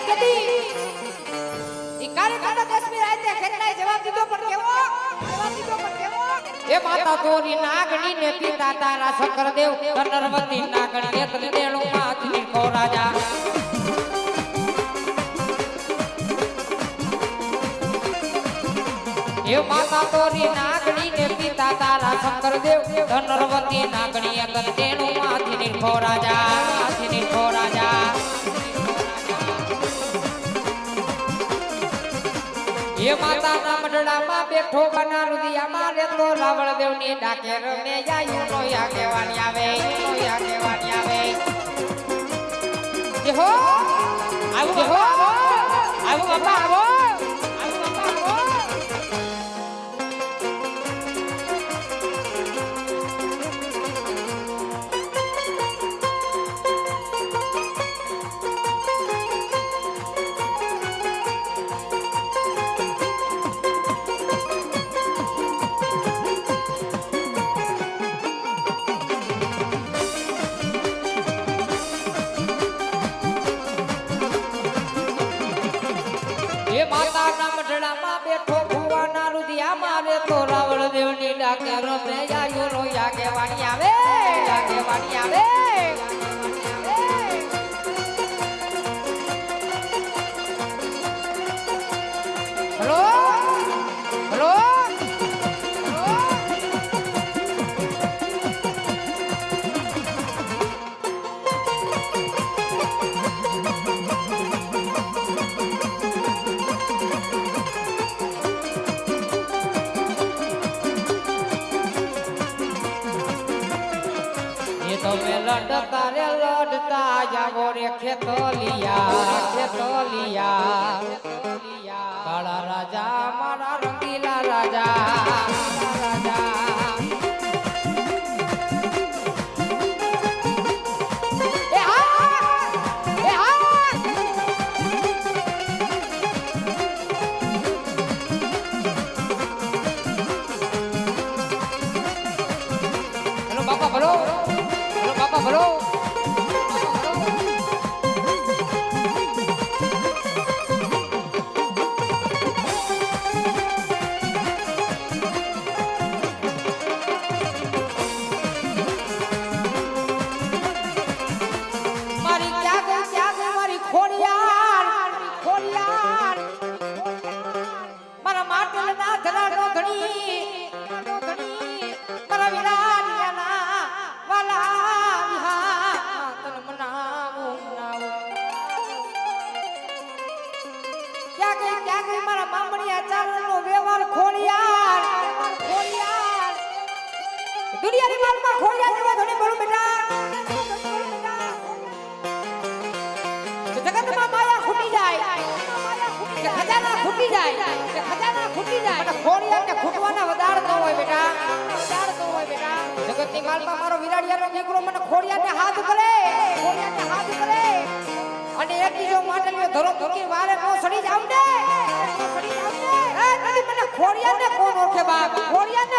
કેદી ઈ કાર્યકર્તા કાશ્મીર આતે ખેતનાય જવાબ દીધો પણ કેવો એ માતા તોરી નાગણી ને પિતા તારા શંકરદેવ નરવતી નાગણી તને દેણું માથની કો રાજા એ માતા તોરી નાગણી ને પિતા તારા શંકરદેવ નરવતી નાગણી તને દેણું માથની કો રાજા ये माता ना मडड़ा मा बैठो बना रुदिया मारे तो रावण देव ने डाके रमे या यू नो या केवानी आवे देखो आऊ बाबा आवो माता ना मडड़ा मा बैठो भुवाना रुदिया मारे तो रावण देव नी डाके रमे या यू नो या केवानी आवे हेलो तो मैं लड़ता जावो रे खेतोलिया काला राजा मारा रंगीला राजा हेलो बाबा बोलो बोलो मारी क्या मारी खोड़ियार मारा माटल ना धरा नो धणी मारा विरानिया ना वाला क्या गई मारा मामड़िया चारण नो व्यवहार खोड़ियार दुनिया री माल में खोड़ियार जेवा धणी बोलो बेटा जगत में माया खुटी जाए खजाना खुटी जाए खोड़ियार ने खुटवाना वदार तो होय बेटा जगत नी माल में मारो विराडिया नो दीकरो મને खोड़ियार ने हाथ करे અને એક બીજો માટલીઓ ધરો ધોકી વારે નો સડી જાવ ને એ કદી મને ખોડિયાને કોણ ઓળખે બાપ खोड़ियार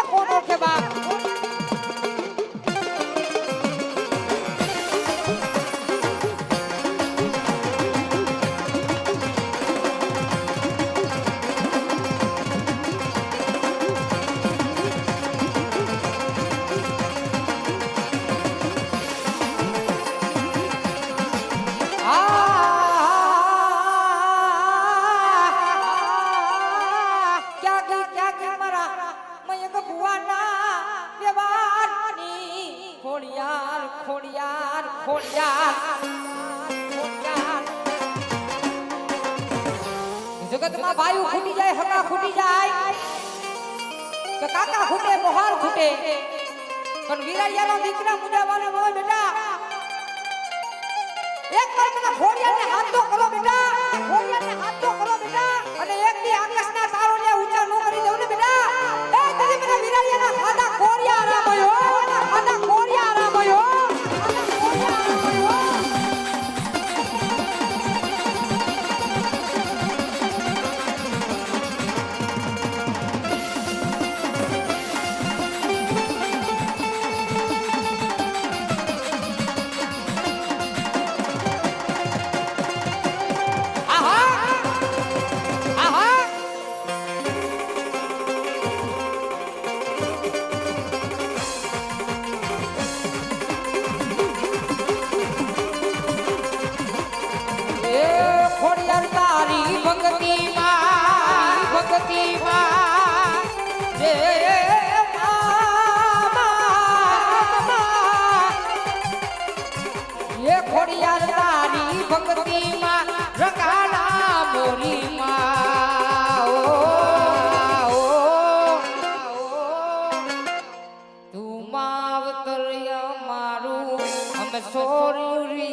जगत में भाई खूटी जाए हका खूटी जाए तो काका खूटे मोहार खूटे पर वीराया नो दीकरा मुंडा वाले मोय बेटा एक बार મને खोड़ियार ने हाथ तो करो बेटा અને એક દી આકાશના તારો ને ઊંચા નો કરી દેવ ને બેટા એ કદી મને વીરાયા ના ખાધા ખોડિયા રામયો ભક્તિમાં જે એ ખોડિયાર તારી ભક્તિમાં રંગાલા મોરીમાં તું માવતર મારું અમે સોર્યું રે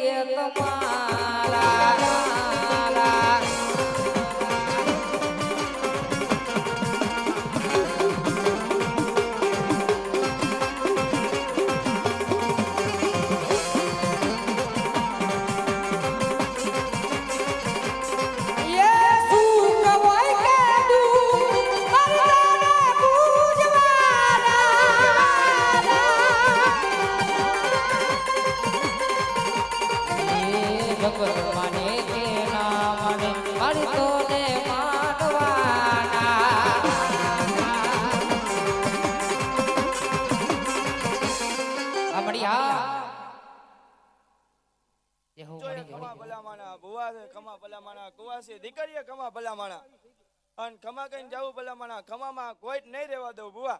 તમારા દીકરીએ ખમા ભલા માણા અને ખમા કઈને જાવું ભલા માણા ખમામાં કોઈ નહીં રહેવા દઉં બુઆ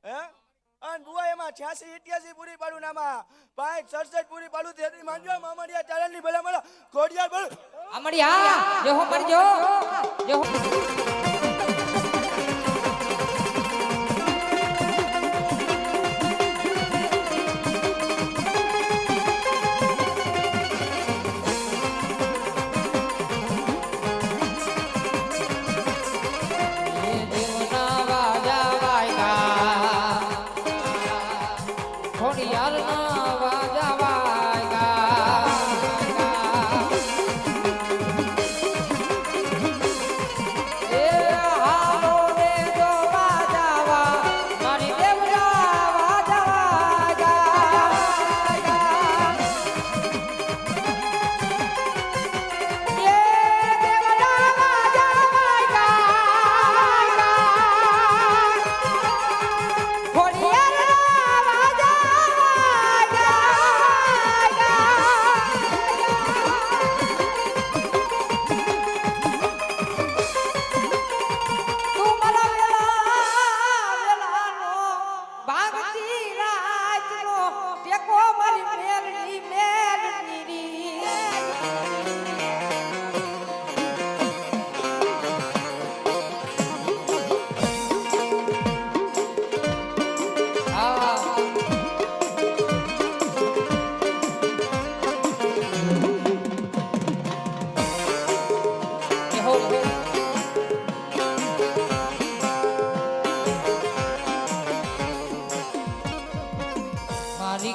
હે અને બુઆ એમાં 86 88 પૂરી પાડું નામાં 5 67 પૂરી પાડું તેરી માંડ્યો મામડિયા ચારણની ભલા માણા ખોડિયાર બોલ આમડિયા જો હો પડજો જો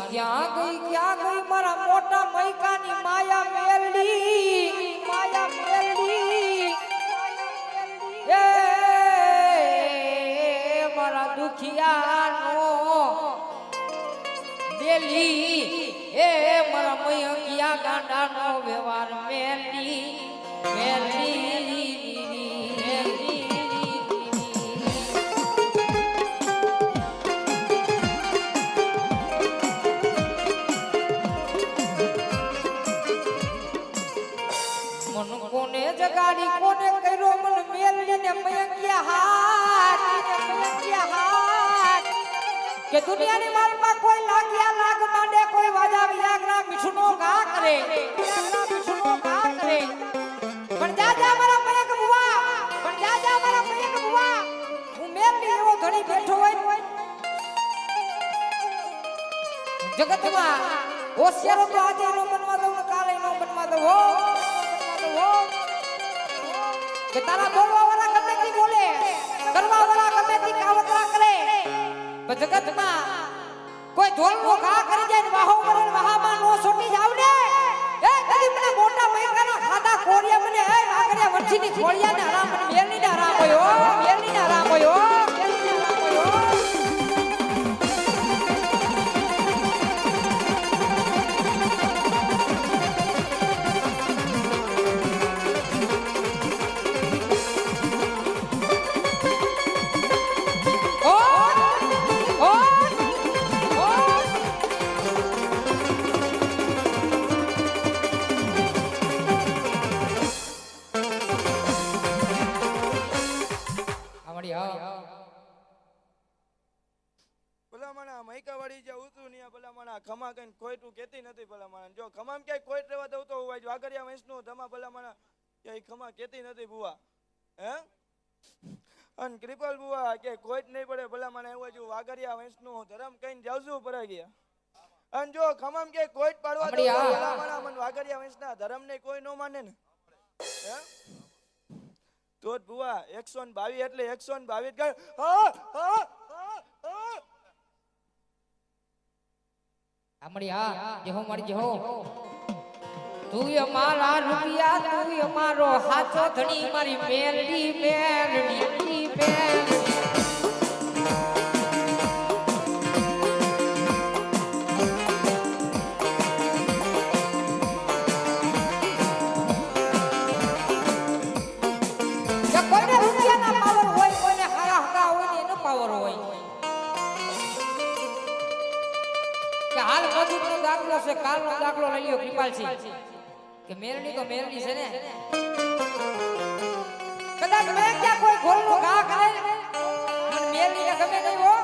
ક્યાં ગઈ મારા મોટા મૈકાની માયા મેલડી એ મારા દુખિયાનો દેલી એ મારા મૈયા ગાંડાનો વ્યવહાર મેલડી કોને જગાડી કોને કર્યો મને મેલડીને મયંકિયા હાથ કે દુનિયાની માલમાં કોઈ લાગ્યા લાગ માંડે કોઈ વાજા વિજાગરા મિઠુનો ઘા કરે પણ જા મારા મયંક બુવા હું મેલડી એવો ધણી બેઠો હોય જગતમાં હોશિયારો તો આજે નો બનવા દઉં કાલે નો બનવા દઉં કે તારા બોલવા વાળા ગમે તે બોલે કરવા વાળા ગમે તે કાવતરા કરે પણ જગતમાં કોઈ ઢોલનો ઘા કરી જાય ને વાહો કરે વાહામાં નો છોટી જાવ ને એ કદી મને મોટા મૈકાના ખાધા કોરિયા મને એ વાગડ્યા વરછીની ખોળિયા ને હરામ મને મેલની હરામ હોયો મૈકાવાળી જે ઉતરું ને ભલા માણા ખમા કઈ ખોટું કેતી નથી ભલા માણા. જો ખમામ ક્યાંય ખોટ રહેવા દઉં તો હોય વાગરિયા વંશનું ધમા ભલા માણા ક્યાંય ખમા કેતી નથી બુઆ. હે અને કૃપાલ બુઆ કે ખોટ નહીં પડે ભલા માણા એવું જો વાગરિયા વંશનું ધર્મ કઈ જાવશું પરા ગયા. અને જો ખમામ કે ખોટ પાડવા દઉં તો ભલા માણા મન વાગરિયા વંશના ધર્મ ને કોઈ ન માને ને. હે તો બુઆ 122 એટલે 122 ગણ. હા હા આમડી હા જેહો મારી જેહો તું અમારા રૂપિયા તું અમારો હાચો ધણી મારી મેલડી મેલડી મેલડી હાલ મજૂરનો દાખલો છે કાલનો દાખલો લઈ લ્યો કૃપાલજી કે મેરડી તો મેરડી છે ને કદાચ મેં ક્યાં કોઈ ગોળનો ઘા કરે પણ મેરડીને ગમે નહીં હો.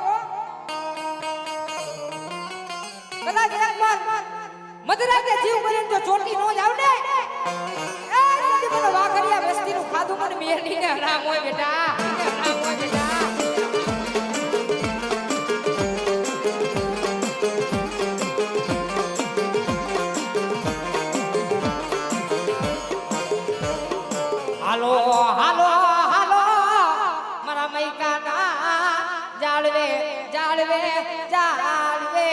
કદાચ એકવાર મધરાતે જીવ કરીને જો ચોટી નો જાવ ને એ કદી મને વાઘરિયા વસ્તીનું ખાધું મને મેરડીને હરામ હોય બેટા હરામ હોય બેટા. હાલો હાલો હાલો મારા મૈકાના જાળવે જાળવે જાળવે.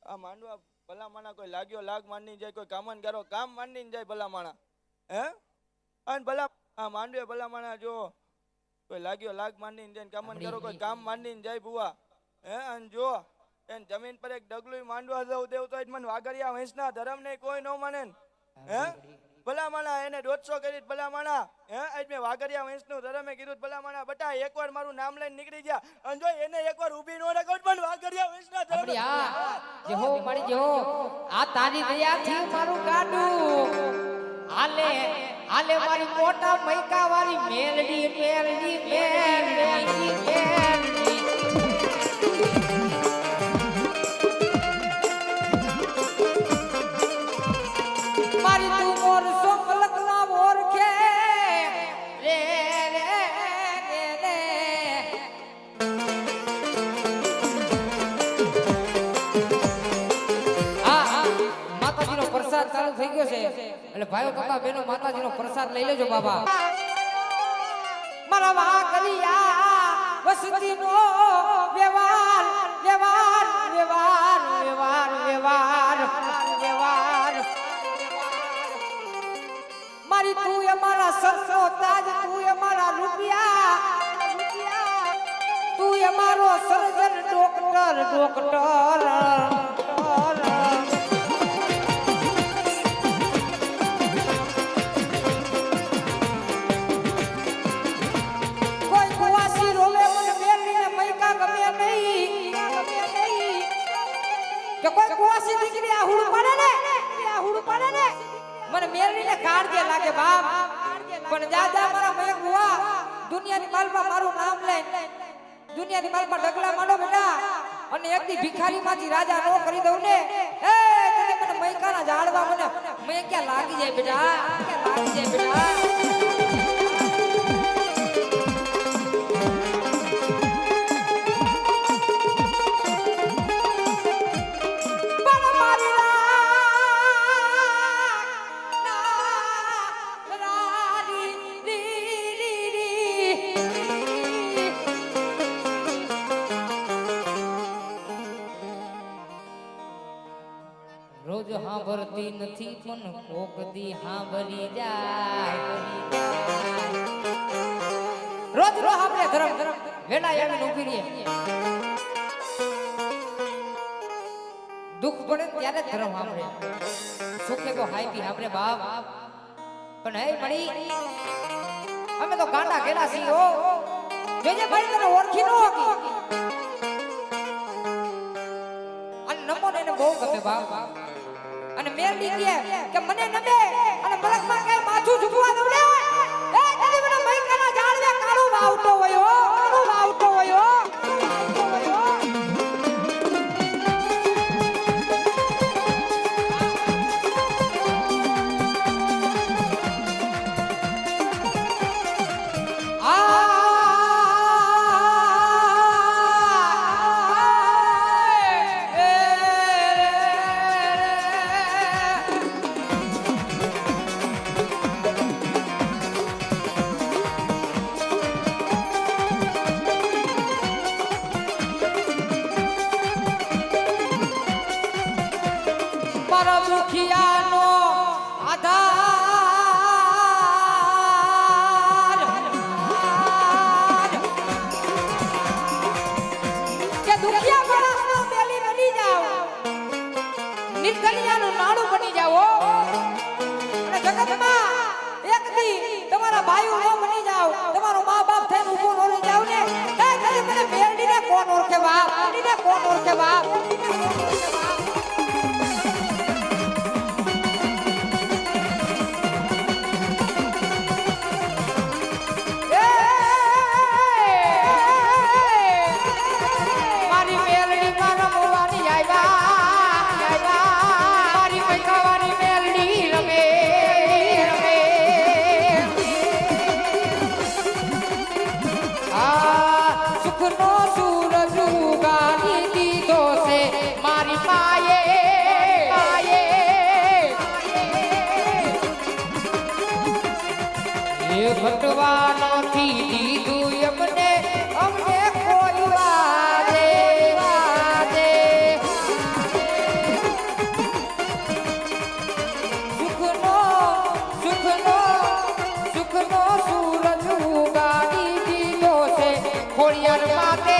આ માંડવા ભલા માણા કોઈ લાગ્યો લાગ માંડી જાય કોઈ કામન ગારો કામ માંડી જાય ભલા માણા. હે અને ભલા આ માંડવે ભલા માણા જો કોઈ લાગ્યો લાગ માંડી જાય કામન ગારો કોઈ કામ માંડી જાય બુઆ. હે અને જો એન જમીન પર એક ડગલું માંડવા દઉં દેવ તો મને વાગરિયા વંશના ધર્મ ને કોઈ ન માને. હે ભલા માણા એને 150 કરી ભલા માણા. હે આજ મેં વાગરિયા વંશનું ધર્મે કીધું ભલા માણા બટા એકવાર મારું નામ લઈને નીકળી ગયા અને જો એને એકવાર ઊભી નો રાખો પણ વાગરિયા વંશના ધર્મ. જેહો મારી જેહો આ તારી દયાથી મારું ગાડું હાલે હાલે મારી મોટા મૈકા વાળી મેલડી મેલડી મેલડી મેલડી. મારી તું મોર સોમલકના ઓરખે રે રે રે રે. માતાજીનો પ્રસાદ ચાલુ થઈ ગયો છે એટલે ભાઈઓ કાકા બહેનો માતાજીનો પ્રસાદ લઈ લેજો બાબા. મારા વાઘરિયા વસતીનો વ્યવહાર વ્યવહાર વ્યવહાર વ્યવહાર વ્યવહાર વ્યવહાર. મારી તું અમારા સરસો તાજ તું અમારા રૂપિયા તું અમારો સર્જન ડોક્ટર ડોક્ટર. કોઈ કુવાસી રોવે મને મેલીને મૈકા ગમે નહીં કે કોઈ કુવાસી દીકરી આ હુડ પડે ને મને મેરડીને કાઢજે લાગે બાપ. પણ દાદા મારા મયક બુઆ દુનિયાની માલમાં મારું નામ લઈને દુનિયાની માલમાં ડગલા માંડો બેટા અને એકદી ભિખારીમાંથી રાજા નો કરી દઉં ને એ તને મને મયકાના ઝાડવા મને મેં ક્યાં લાગી જાય બેટા ક્યાં લાગી જાય બેટા. રોજ હાંભળતી નથી પણ કોક દી હાંભળી જાય. રોજ રો આપણે ધર્મ વેલા આવીને ઊભી રહીએ. દુઃખ પડે ત્યારે ધર્મ સાંભળે સુખે તો હાઈપી સાંભળે બાપ. પણ હે મળી અમે તો ગાંડા ગેડા છીએ હો. જોજે ભાઈ તને ઓળખી નો હોકી અને નમો એને બહુ ગમે બાપ. અને મેરડી કે મને નમે અને મલકમાં કઈ માથું ઝૂકવા દઉં ને એ કદી મને મૈકાના ઝાડવે કાળો વાવતો હોય કાળો વાવતો હોય. ભાઈઓ ન બની જાવ તમારો મા બાપ થઈને ઊભો ન રહી જાવ ને એ કદી મને મેરડીને કોણ ઓળખે બાપ મેરડીને કોણ ઓળખે બાપ ભટવાનો થી દીધું અમને અમને કોઈ વાદે વાદે સુખનો સુખનો સુખનો સૂરજ ઉગાડી દીધો છે ખોડિયાર માતે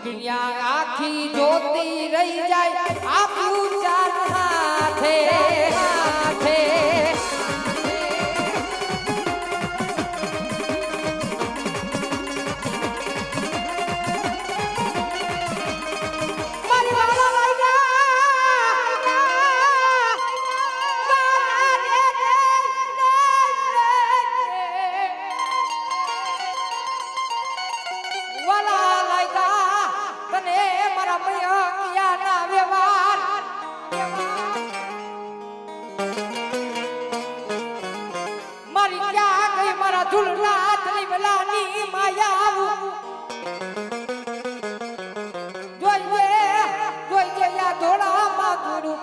દુનિયા આખી જોતી રહી જાય આપણું ચાર હાથે હાથે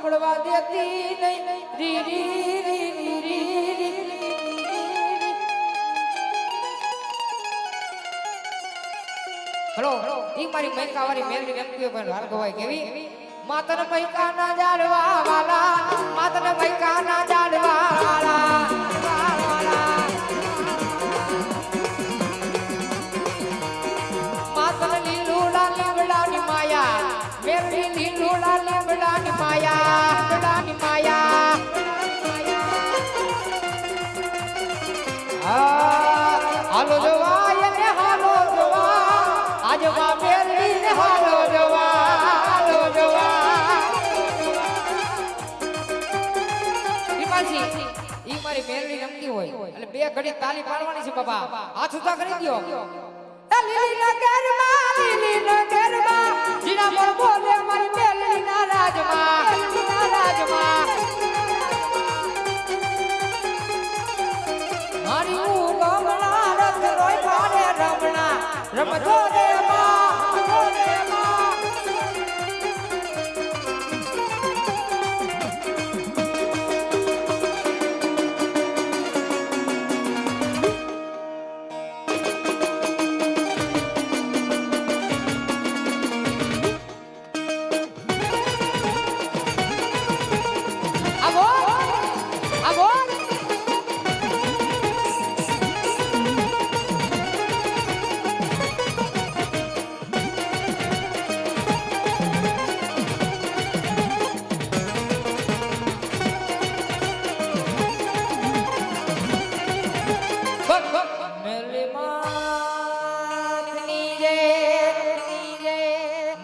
પડવા દેતી નહીં રી રી રી રી રી હેલો ઈ મારી મૈકા વાળી મેલની વ્યક્તિઓ પણ હાલ ગવાય કેવી માતર મૈકા ના જાડવા વાલા માતર મૈકા ના જાડવા વાલા માતર લીલુડા લીવડાની માયા મેલની લીલુડા લીવડાની માયા હાલો જવા એને હાલો જવા આજવા મેલડી ને હાલો જવા ઈ મારી મેલડી રમતી હોય એટલે બે ઘડી તાલી પાડવાની છે બાબા હાથ ઉતા કરી દયો લીલી નગરમાં જીના પર બોલે મારી મેલડી ના રાજમાં મારી ગમણા રથ રોય પાડે રમણા રમજો રે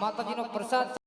માતાજીનો પ્રસાદ